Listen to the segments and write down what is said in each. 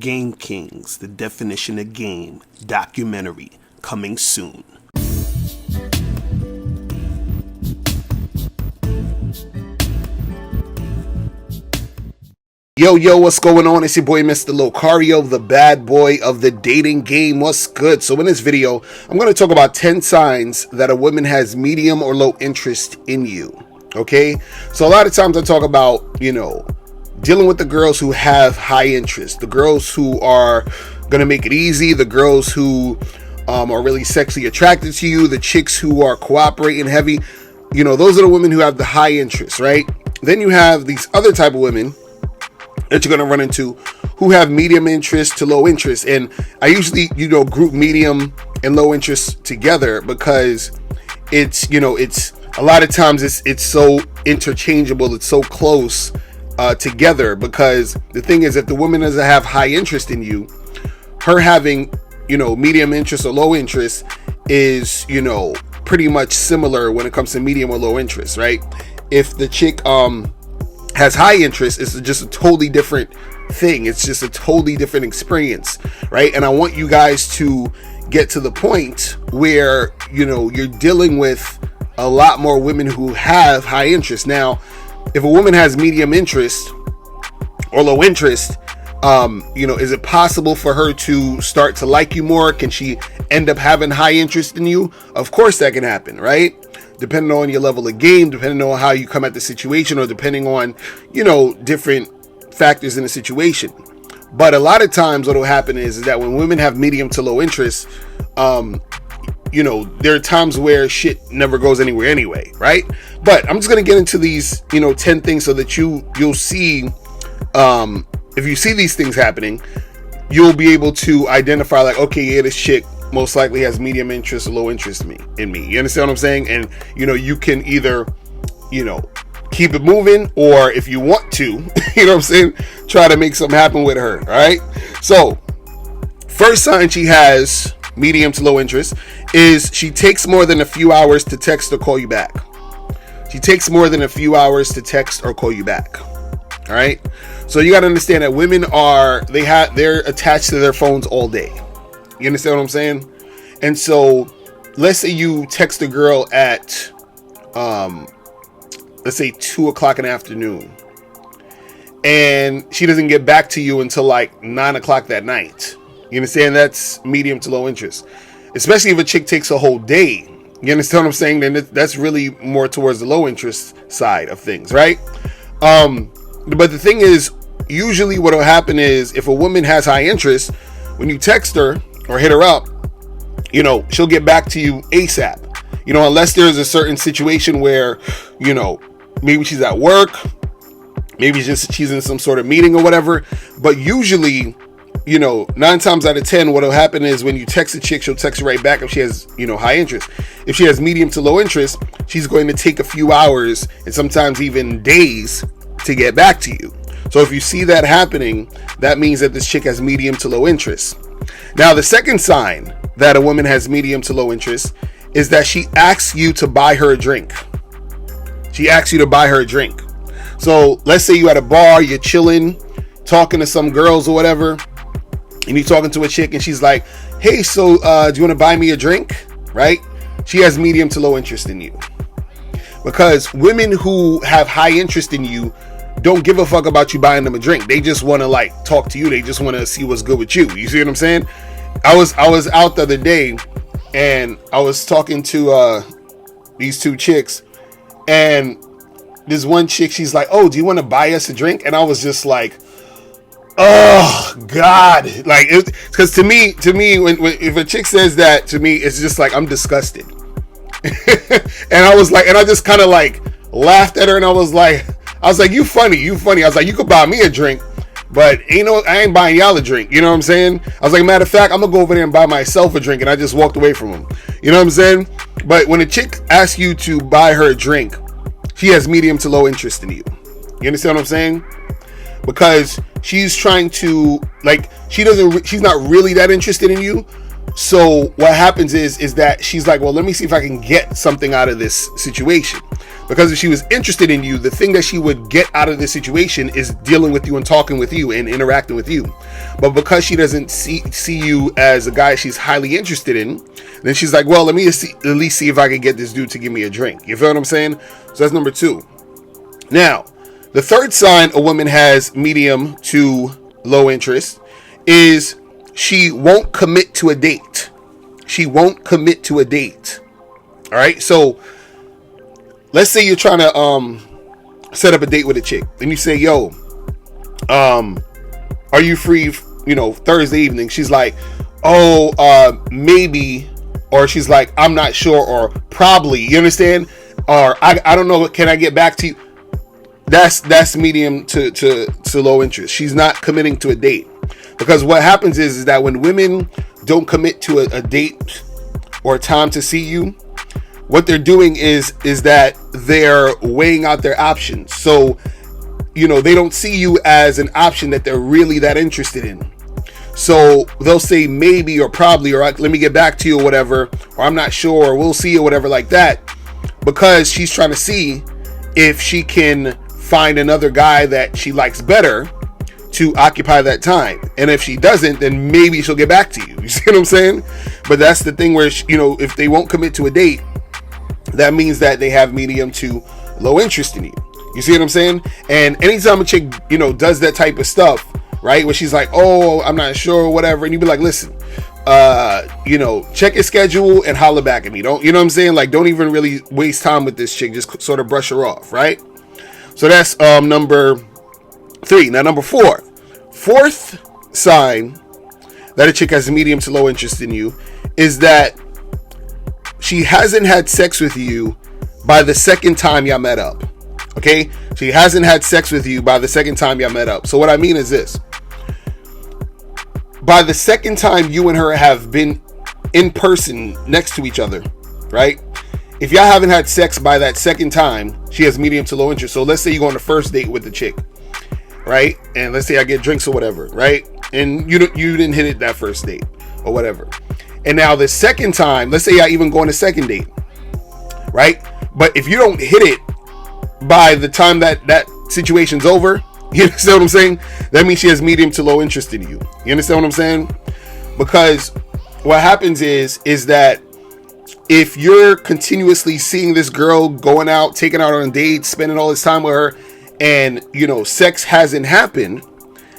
Game Kings, the definition of game, documentary, coming soon. Yo, what's going on? It's your boy, Mr. Locario, the bad boy of the dating game. What's good? So in this video, I'm going to talk about 10 signs that a woman has medium or low interest in you. Okay? So a lot of times I talk about, dealing with the girls who have high interest, the girls who are going to make it easy, the girls who are really sexually attracted to you, the chicks who are cooperating heavy. Those are the women who have the high interest, right? Then you have these other type of women that you're going to run into who have medium interest to low interest. And I usually, group medium and low interest together because it's a lot of times it's so interchangeable. It's so close together because the thing is, if the woman doesn't have high interest in you, her having, medium interest or low interest is, pretty much similar when it comes to medium or low interest, right? If the chick, has high interest, it's just a totally different thing. It's just a totally different experience, right? And I want you guys to get to the point where, you're dealing with a lot more women who have high interest. Now, if a woman has medium interest or low interest, is it possible for her to start to like you more? Can she end up having high interest in you? Of course that can happen, right? Depending on your level of game, depending on how you come at the situation, or depending on, different factors in the situation. But a lot of times what will happen is that when women have medium to low interest, there are times where shit never goes anywhere anyway, right? But I'm just going to get into these, 10 things so that you'll see, if you see these things happening, you'll be able to identify like, okay, yeah, this chick most likely has medium interest or low interest in me. You understand what I'm saying? And, you can either, keep it moving, or if you want to, try to make something happen with her. All right. So first sign she has medium to low interest is she takes more than a few hours to text or call you back. She takes more than a few hours to text or call you back. All right. So you got to understand that women they're attached to their phones all day. You understand what I'm saying? And so let's say you text a girl at, let's say 2:00 in the afternoon, and she doesn't get back to you until like 9:00 that night. You understand? That's medium to low interest, especially if a chick takes a whole day. You understand what I'm saying? Then that's really more towards the low interest side of things, right? But the thing is, usually what will happen is if a woman has high interest, when you text her or hit her up, she'll get back to you ASAP. Unless there's a certain situation where, maybe she's at work, maybe she's in some sort of meeting or whatever. But usually, 9 times out of 10, what'll happen is when you text a chick, she'll text you right back if she has, high interest. If she has medium to low interest, she's going to take a few hours and sometimes even days to get back to you. So if you see that happening, that means that this chick has medium to low interest. Now, the second sign that a woman has medium to low interest is that she asks you to buy her a drink. She asks you to buy her a drink. So let's say you're at a bar, you're chilling, talking to some girls or whatever, and you're talking to a chick and she's like, hey, so do you want to buy me a drink? Right? She has medium to low interest in you. Because women who have high interest in you don't give a fuck about you buying them a drink. They just want to talk to you. They just want to see what's good with you. You see what I'm saying? I was out the other day and I was talking to these two chicks, and this one chick, she's like, oh, do you want to buy us a drink? And I was just like, oh God. Because to me, when if a chick says that to me, it's just like, I'm disgusted. And I was like, and I just kind of laughed at her, and I was like, you funny. I was like, you could buy me a drink, but I ain't buying y'all a drink. You know what I'm saying? I was like, matter of fact, I'm gonna go over there and buy myself a drink. And I just walked away from him. You know what I'm saying? But when a chick asks you to buy her a drink, she has medium to low interest in you. You understand what I'm saying? Because she's trying to, she's not really that interested in you, So what happens is that she's like, well, let me see if I can get something out of this situation. Because if she was interested in you, the thing that she would get out of this situation is dealing with you and talking with you and interacting with you. But because she doesn't see you as a guy she's highly interested in, then she's like, well, let me at least see if I can get this dude to give me a drink. You feel what I'm saying? So that's number 2. Now, the third sign a woman has medium to low interest is she won't commit to a date. She won't commit to a date. All right. So let's say you're trying to set up a date with a chick, and you say, yo, are you free, Thursday evening? She's like, oh, maybe. Or she's like, I'm not sure, or probably. You understand? Or I don't know. Can I get back to you? That's medium to low interest. She's not committing to a date. Because what happens is that when women don't commit to a date or time to see you, what they're doing is that they're weighing out their options. So, they don't see you as an option that they're really that interested in. So they'll say maybe or probably, or let me get back to you or whatever, or I'm not sure, or we'll see or whatever like that, because she's trying to see if she can find another guy that she likes better to occupy that time. And if she doesn't, then maybe she'll get back to you. You see what I'm saying? But that's the thing where, if they won't commit to a date, that means that they have medium to low interest in you. You see what I'm saying? And anytime a chick, does that type of stuff, right, where she's like, oh, I'm not sure or whatever, and you be like, listen, check your schedule and holler back at me. Don't, you know what I'm saying? Like, don't even really waste time with this chick. Just sort of brush her off, right? So that's number 3. Now, number 4. Fourth sign that a chick has medium to low interest in you is that she hasn't had sex with you by the second time y'all met up. Okay? She hasn't had sex with you by the second time y'all met up. So what I mean is this. By the second time you and her have been in person next to each other, right? If y'all haven't had sex by that second time, she has medium to low interest. So let's say you go on the first date with the chick, right? And let's say I get drinks or whatever, right? And you didn't hit it that first date or whatever. And now the second time, let's say I even go on a second date, right? But if you don't hit it by the time that situation's over, you understand what I'm saying? That means she has medium to low interest in you. You understand what I'm saying? Because what happens is that if you're continuously seeing this girl going out, taking out on dates, spending all this time with her, and sex hasn't happened,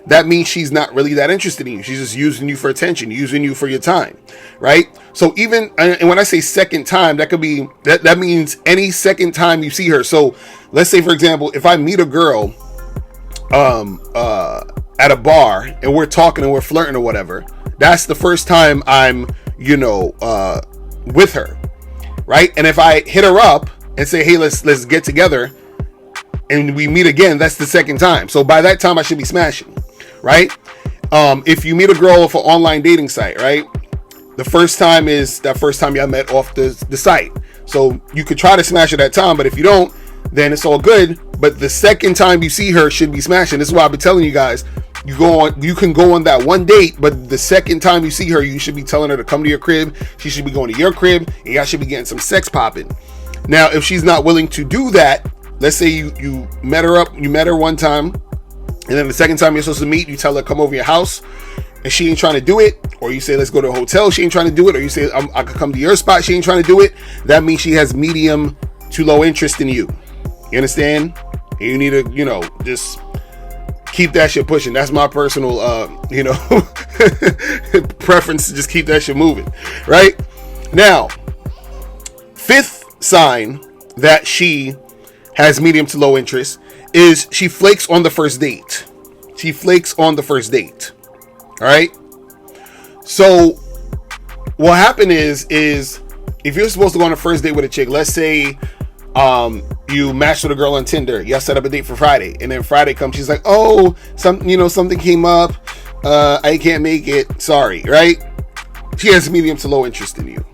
that means she's not really that interested in you. She's just using you for attention, using you for your time, right? So even, and when I say second time, that could be, that means any second time you see her. So let's say, for example, if I meet a girl at a bar and we're talking and we're flirting or whatever, that's the first time I'm, with her, right? And if I hit her up and say, hey, let's get together, and we meet again, that's the second time. So by that time, I should be smashing, right? If you meet a girl off an online dating site, right? The first time is that first time y'all met off the site. So you could try to smash her that time, but if you don't, then it's all good. But the second time you see her should be smashing. This is why I've been telling you guys, you can go on that one date, but the second time you see her, you should be telling her to come to your crib. She should be going to your crib, and y'all should be getting some sex popping. Now, if she's not willing to do that, let's say you met her one time, and then the second time you're supposed to meet, you tell her come over your house, and she ain't trying to do it, or you say let's go to a hotel, she ain't trying to do it, or you say I could come to your spot, she ain't trying to do it, that means she has medium to low interest in you. You understand? And you need to, just keep that shit pushing. That's my personal, preference, to just keep that shit moving, right? Now, fifth sign that she has medium to low interest is she flakes on the first date. She flakes on the first date. All right. So what happened is if you're supposed to go on a first date with a chick, let's say you matched with a girl on Tinder, you set up a date for Friday, and then Friday comes, she's like, oh, something came up, I can't make it, sorry, right? She has medium to low interest in you.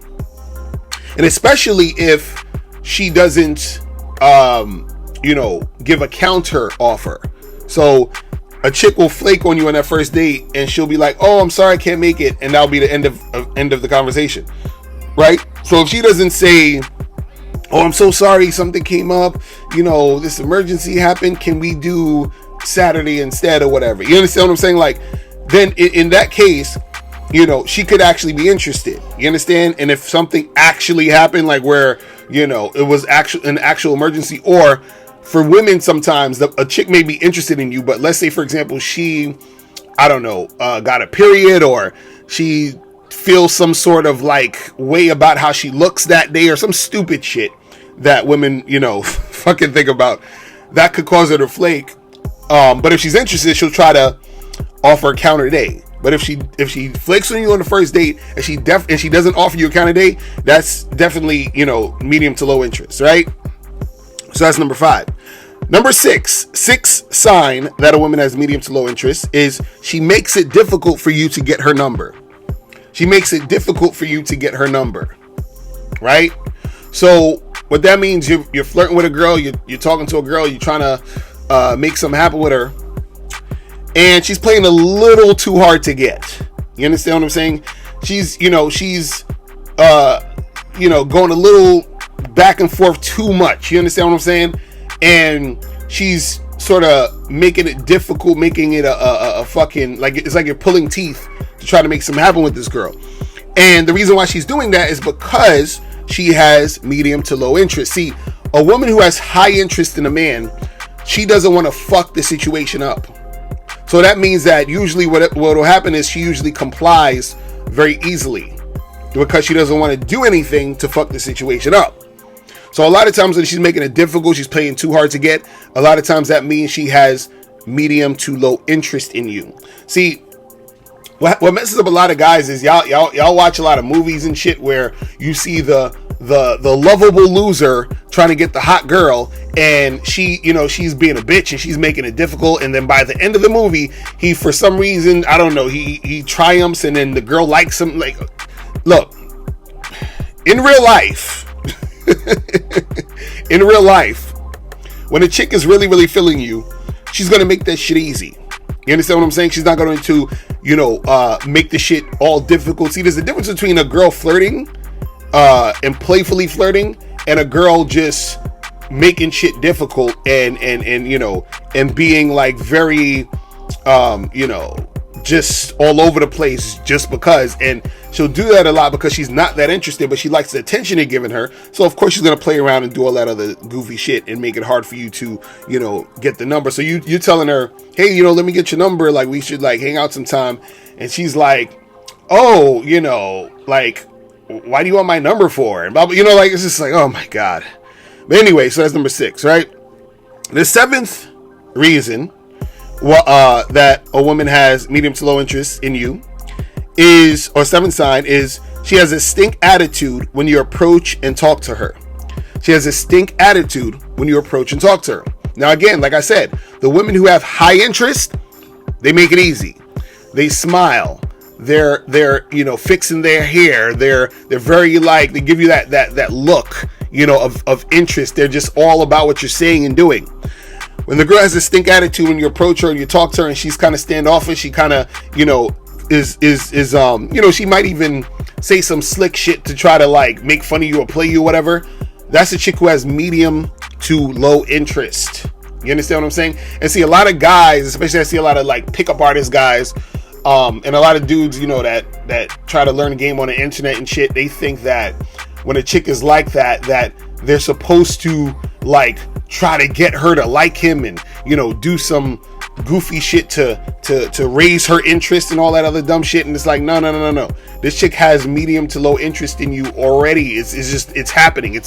And especially if she doesn't give a counter offer. So a chick will flake on you on that first date, and she'll be like, "Oh, I'm sorry, I can't make it," and that'll be the end of the conversation, right? So if she doesn't say, "Oh, I'm so sorry, something came up, this emergency happened, can we do Saturday instead," or whatever, you understand what I'm saying? Like, then in that case, she could actually be interested, you understand? And if something actually happened, like where it was an actual emergency, or for women, sometimes a chick may be interested in you, but let's say, for example, she, I don't know, got a period, or she feels some sort of like way about how she looks that day, or some stupid shit that women, fucking think about, that could cause her to flake. But if she's interested, she'll try to offer a counter day. But if she flakes on you on the first date, and she doesn't offer you a counter day, that's definitely, medium to low interest, right? So that's number 5. Number 6 sign that a woman has medium to low interest is she makes it difficult for you to get her number. She makes it difficult for you to get her number, right? So what that means, you're flirting with a girl, you're talking to a girl, you're trying to make something happen with her, and she's playing a little too hard to get. You understand what I'm saying? She's going a little back and forth too much. You understand what I'm saying? And she's sort of making it difficult, making it a fucking, like, it's like you're pulling teeth to try to make something happen with this girl. And the reason why she's doing that is because she has medium to low interest. See, a woman who has high interest in a man, she doesn't want to fuck the situation up. So that means that usually what will happen is she usually complies very easily, because she doesn't want to do anything to fuck the situation up. So a lot of times when she's making it difficult, she's playing too hard to get, a lot of times that means she has medium to low interest in you. See, what messes up a lot of guys is y'all watch a lot of movies and shit where you see the lovable loser trying to get the hot girl, and she's being a bitch and she's making it difficult, and then by the end of the movie, he, for some reason, I don't know, he triumphs, and then the girl likes him. Like, look, in real life, when a chick is really, really feeling you, she's gonna make that shit easy. You understand what I'm saying? She's not going to, make the shit all difficult. See, there's a difference between a girl flirting and playfully flirting, and a girl just making shit difficult and being like very, just all over the place just because. And she'll do that a lot because she's not that interested, but she likes the attention they're giving her. So of course she's going to play around and do all that other goofy shit and make it hard for you to, get the number. So you're telling her, hey, let me get your number. Like, we should like hang out sometime. And she's like, oh, like, why do you want my number for? And like, it's just like, oh my God. But anyway, so that's number 6, right? The 7th reason that a woman has medium to low interest in you is, or 7th sign is, she has a stink attitude when you approach and talk to her. She has a stink attitude when you approach and talk to her. Now, again, like I said, the women who have high interest, they make it easy. They smile. They're fixing their hair. They're very they give you that look, of interest. They're just all about what you're saying and doing. When the girl has a stink attitude, when you approach her and you talk to her and she's kind of standoffish, she kind of, she might even say some slick shit to try to like make fun of you or play you or whatever. That's a chick who has medium to low interest. You understand what I'm saying? And see, a lot of guys, especially I see a lot of like pickup artist guys, and a lot of dudes, that try to learn the game on the internet and shit, they think that when a chick is like that they're supposed to like try to get her to like him and, do some goofy shit to raise her interest and all that other dumb shit. And it's like, no. This chick has medium to low interest in you already. It's happening.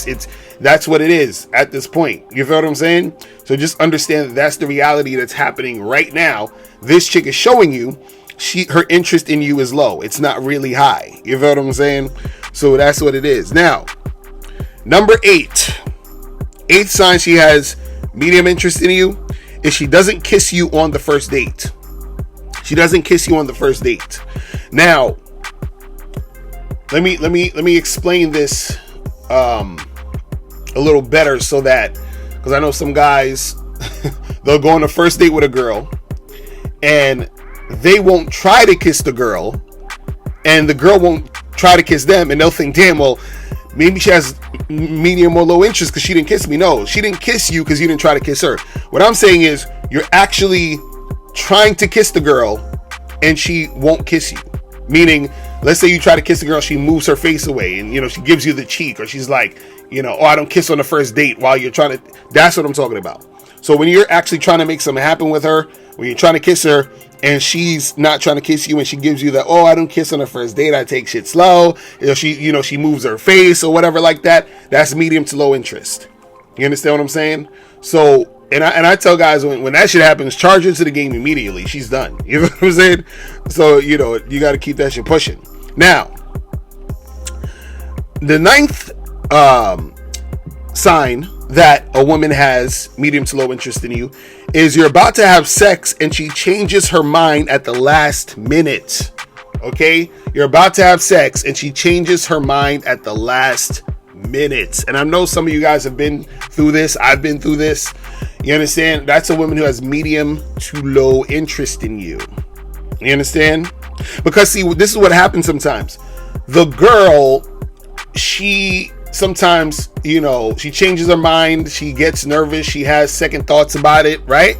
That's what it is at this point. You feel what I'm saying? So just understand that that's the reality that's happening right now. This chick is showing you her interest in you is low. It's not really high. You feel what I'm saying? So that's what it is. Now, number 8. 8th sign she has medium interest in you is she doesn't kiss you on the first date. She doesn't kiss you on the first date. Now, let me explain this a little better, so that, because I know some guys they'll go on the first date with a girl and they won't try to kiss the girl, and the girl won't try to kiss them, and they'll think, damn, well, maybe she has medium or low interest because she didn't kiss me. No, she didn't kiss you because you didn't try to kiss her. What I'm saying is, you're actually trying to kiss the girl, and she won't kiss you. Meaning, let's say you try to kiss the girl, she moves her face away, and, you know, she gives you the cheek, or she's like, you know, oh, I don't kiss on the first date while you're trying to. That's what I'm talking about. So when you're actually trying to make something happen with her, when you're trying to kiss her, and she's not trying to kiss you, and she gives you the, oh, I don't kiss on the first date, I take shit slow, she moves her face or whatever like that, that's medium to low interest. You understand what I'm saying? So, and I tell guys, when that shit happens, charge her to the game immediately. She's done. You know what I'm saying? So, you know, you got to keep that shit pushing. Now, the ninth sign that a woman has medium to low interest in you is you're about to have sex and she changes her mind at the last minute. Okay? You're about to have sex and she changes her mind at the last minute. And I know some of you guys have been through this. I've been through this. You understand? That's a woman who has medium to low interest in you. You understand? Because see, this is what happens sometimes. The girl, she sometimes, you know, she changes her mind, she gets nervous, she has second thoughts about it, right?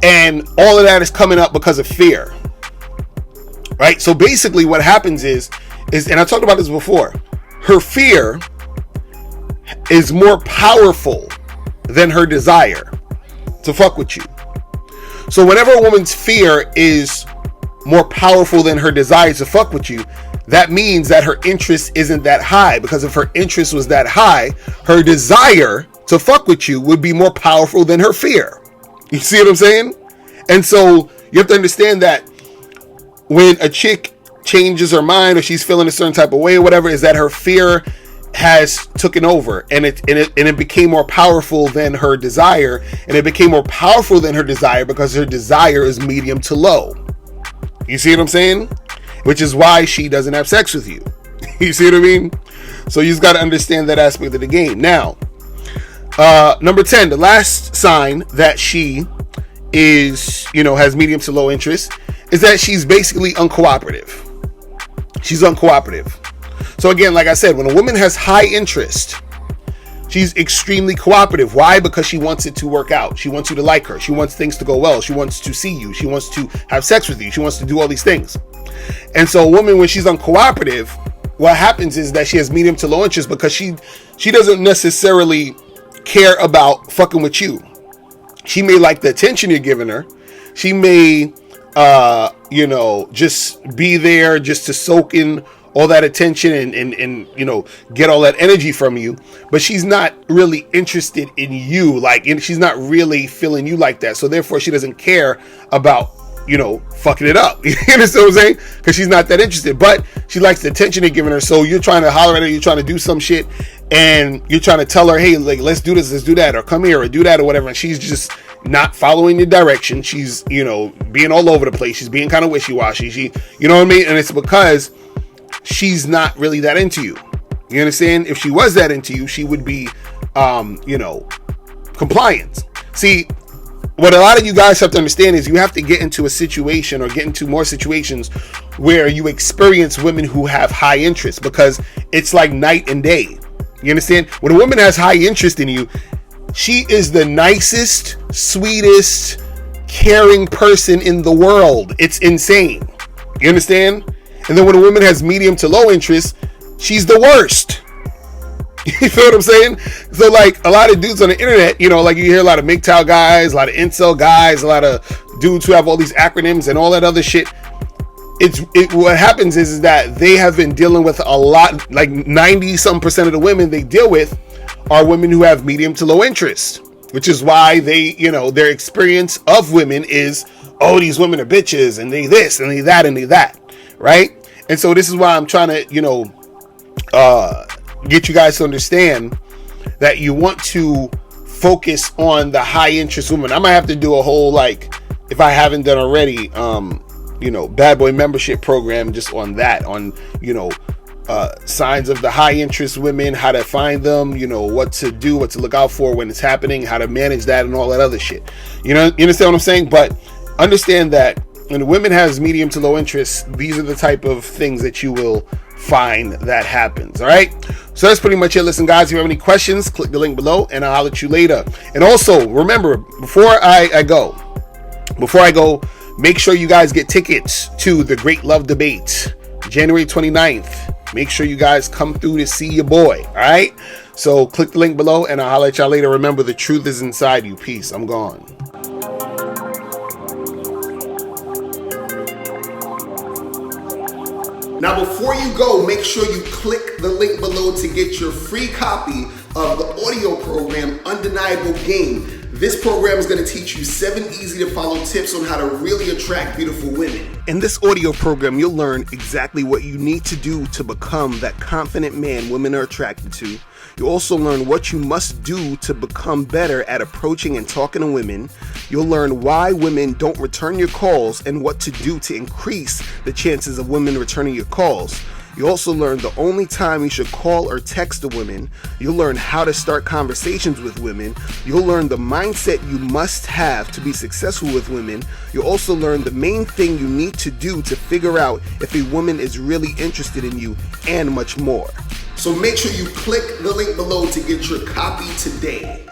And all of that is coming up because of fear, right? So basically what happens is, and I talked about this before, her fear is more powerful than her desire to fuck with you. So whenever a woman's fear is more powerful than her desire to fuck with you, that means that her interest isn't that high, because if her interest was that high, her desire to fuck with you would be more powerful than her fear. You see what I'm saying? And so you have to understand that when a chick changes her mind, or she's feeling a certain type of way or whatever, is that her fear has taken over, and it became more powerful than her desire, and it became more powerful than her desire because her desire is medium to low. You see what I'm saying? Which is why she doesn't have sex with you. You see what I mean? So you just got to understand that aspect of the game. Now, number 10, the last sign that she is, you know, has medium to low interest is that she's basically uncooperative. She's uncooperative. So again, like I said, when a woman has high interest, she's extremely cooperative. Why? Because she wants it to work out. She wants you to like her. She wants things to go well. She wants to see you. She wants to have sex with you. She wants to do all these things. And so a woman, when she's uncooperative, what happens is that she has medium to low interest because she doesn't necessarily care about fucking with you. She may like the attention you're giving her. She may, just be there just to soak in all that attention and you know, get all that energy from you, but she's not really interested in you, like, and she's not really feeling you like that. So therefore she doesn't care about, you know, fucking it up. You understand what I'm saying? Because she's not that interested, but she likes the attention you're giving her. So you're trying to holler at her, you're trying to do some shit, and you're trying to tell her, hey, like, let's do this, let's do that, or come here, or do that, or whatever, and she's just not following your direction. She's, you know, being all over the place. She's being kind of wishy-washy. She, you know what I mean? And it's because she's not really that into you. You understand? If she was that into you, she would be, compliant. See, what a lot of you guys have to understand is you have to get into a situation, or get into more situations where you experience women who have high interest, because it's like night and day. You understand? When a woman has high interest in you, she is the nicest, sweetest, caring person in the world. It's insane. You understand? And then when a woman has medium to low interest, she's the worst. You feel what I'm saying? So like a lot of dudes on the internet, you know, like you hear a lot of MGTOW guys, a lot of incel guys, a lot of dudes who have all these acronyms and all that other shit. What happens is that they have been dealing with a lot, like 90% of the women they deal with are women who have medium to low interest, which is why they, you know, their experience of women is, oh, these women are bitches, and they this and they that and they that, right? And so this is why I'm trying to, you know, get you guys to understand that you want to focus on the high interest woman. I might have to do a whole, like, if I haven't done already, bad boy membership program just on that, on, you know, signs of the high interest women, how to find them, you know, what to do, what to look out for when it's happening, how to manage that and all that other shit. You know, you understand what I'm saying? But understand that when a woman has medium to low interest, these are the type of things that you will find that happens. All right, so that's pretty much it. Listen, guys, if you have any questions, click the link below and I'll holler at you later. And also remember, before I go, make sure you guys get tickets to the Great Love Debate, January 29th. Make sure you guys come through to see your boy. All right, so click the link below and I'll holler at y'all later. Remember, the truth is inside you. Peace. I'm gone. Now, before you go, make sure you click the link below to get your free copy of the audio program, Undeniable Game. This program is going to teach you 7 easy to follow tips on how to really attract beautiful women. In this audio program, you'll learn exactly what you need to do to become that confident man women are attracted to. You'll also learn what you must do to become better at approaching and talking to women. You'll learn why women don't return your calls and what to do to increase the chances of women returning your calls. You'll also learn the only time you should call or text a woman. You'll learn how to start conversations with women. You'll learn the mindset you must have to be successful with women. You'll also learn the main thing you need to do to figure out if a woman is really interested in you, and much more. So make sure you click the link below to get your copy today.